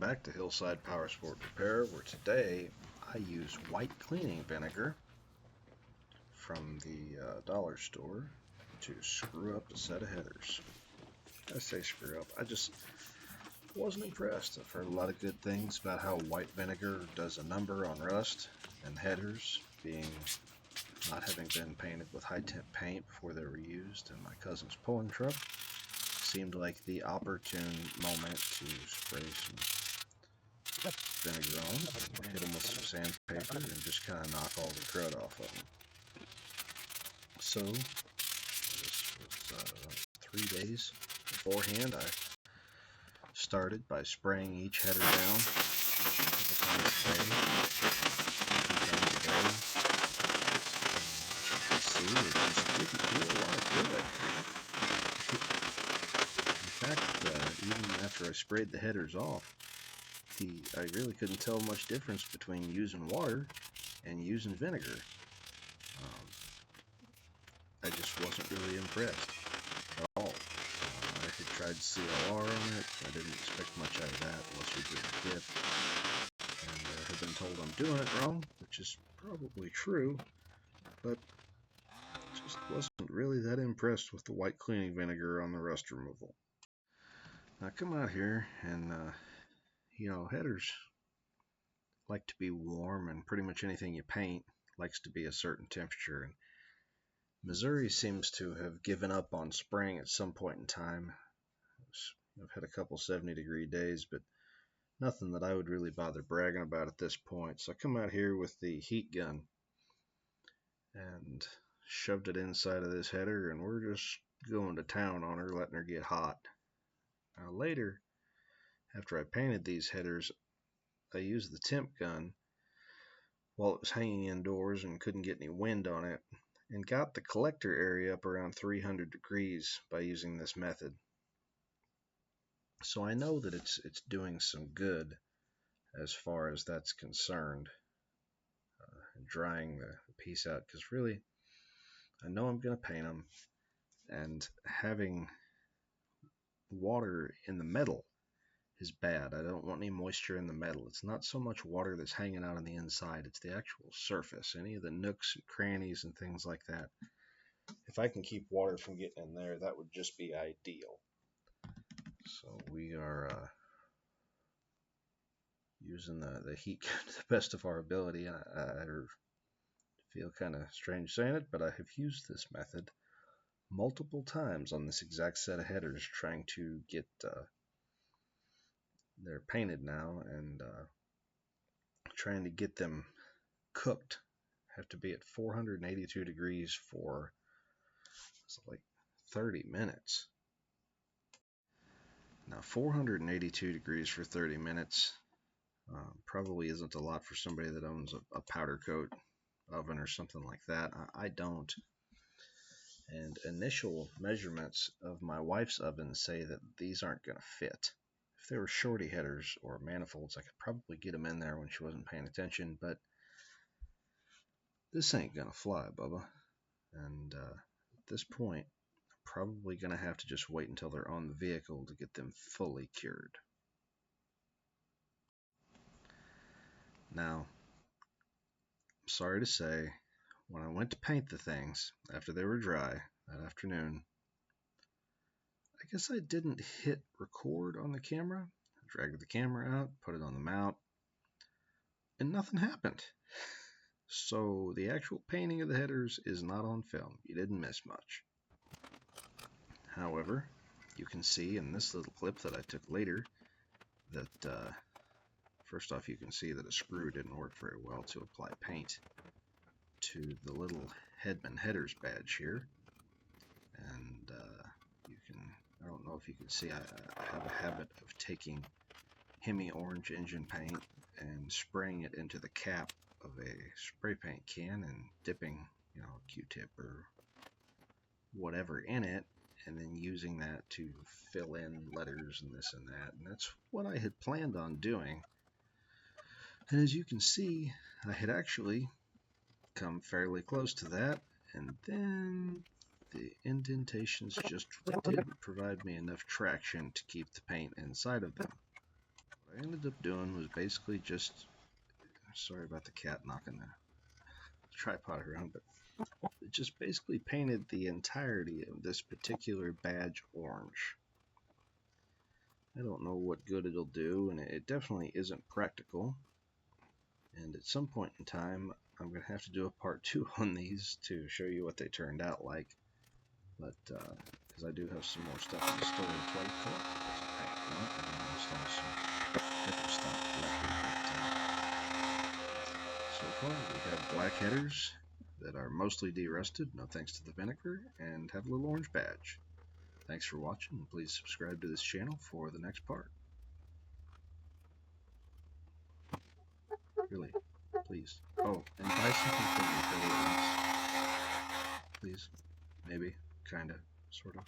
back to Hillside Power Sport Repair, where today I use white cleaning vinegar from the dollar store to screw up a set of headers. I say screw up, I just wasn't impressed. I've heard a lot of good things about how white vinegar does a number on rust and headers being not having been painted with high temp paint before they were used in my cousin's pulling truck. Seemed like the opportune moment to spray some vinegar on, hit them with some sandpaper, and just kind of knock all the crud off of them. So, this was 3 days beforehand. I started by spraying each header down a couple times a day, see, it just didn't do a lot of good. In fact, even after I sprayed the headers off, I really couldn't tell much difference between using water and using vinegar. I just wasn't really impressed at all. I had tried CLR on it. I didn't expect much out of that unless you get a dip. And have been told I'm doing it wrong, which is probably true, but just wasn't really that impressed with the white cleaning vinegar on the rust removal. Now come out here and, headers like to be warm, and pretty much anything you paint likes to be a certain temperature. And Missouri seems to have given up on spraying at some point in time. I've had a couple 70-degree days, but nothing that I would really bother bragging about at this point. So I come out here with the heat gun and shoved it inside of this header, and we're just going to town on her, letting her get hot. Now later, after I painted these headers, I used the temp gun while it was hanging indoors and couldn't get any wind on it, and got the collector area up around 300 degrees by using this method. So I know that it's doing some good as far as that's concerned, drying the piece out, because really I know I'm going to paint them, and having water in the metal is bad. I don't want any moisture in the metal. It's not so much water that's hanging out on the inside, it's the actual surface, any of the nooks and crannies and things like that. If I can keep water from getting in there, that would just be ideal. So we are using the heat gun to the best of our ability. I feel kind of strange saying it, but I have used this method multiple times on this exact set of headers, trying to get they're painted now, and trying to get them cooked. Have to be at 482 degrees for like 30 minutes. Now 482 degrees for 30 minutes probably isn't a lot for somebody that owns a powder coat oven or something like that. I don't. And initial measurements of my wife's oven say that these aren't going to fit. If they were shorty headers or manifolds, I could probably get them in there when she wasn't paying attention, but this ain't going to fly, Bubba. And at this point, I'm probably going to have to just wait until they're on the vehicle to get them fully cured. Now, I'm sorry to say, when I went to paint the things after they were dry that afternoon, I guess I didn't hit record on the camera. I dragged the camera out, put it on the mount, and nothing happened. So the actual painting of the headers is not on film. You didn't miss much. However, you can see in this little clip that I took later that first off, you can see that a screw didn't work very well to apply paint to the little Hedman headers badge here. And you can, I don't know if you can see, I have a habit of taking Hemi orange engine paint and spraying it into the cap of a spray paint can and dipping, a Q-tip or whatever in it, and then using that to fill in letters and this and that. And that's what I had planned on doing. And as you can see, I had actually come fairly close to that, and then the indentations just didn't provide me enough traction to keep the paint inside of them. What I ended up doing was basically just, sorry about the cat knocking the tripod around, but it just basically painted the entirety of this particular badge orange. I don't know what good it'll do, and it definitely isn't practical. And at some point in time, I'm going to have to do a part 2 on these to show you what they turned out like. But, because I do have some more stuff in the store to play for. I install some different stuff so far, we have black headers that are mostly derusted, no thanks to the vinegar, and have a little orange badge. Thanks for watching, and please subscribe to this channel for the next part. Really, please. Oh, and buy something from me for the please. Maybe, kinda, sorta.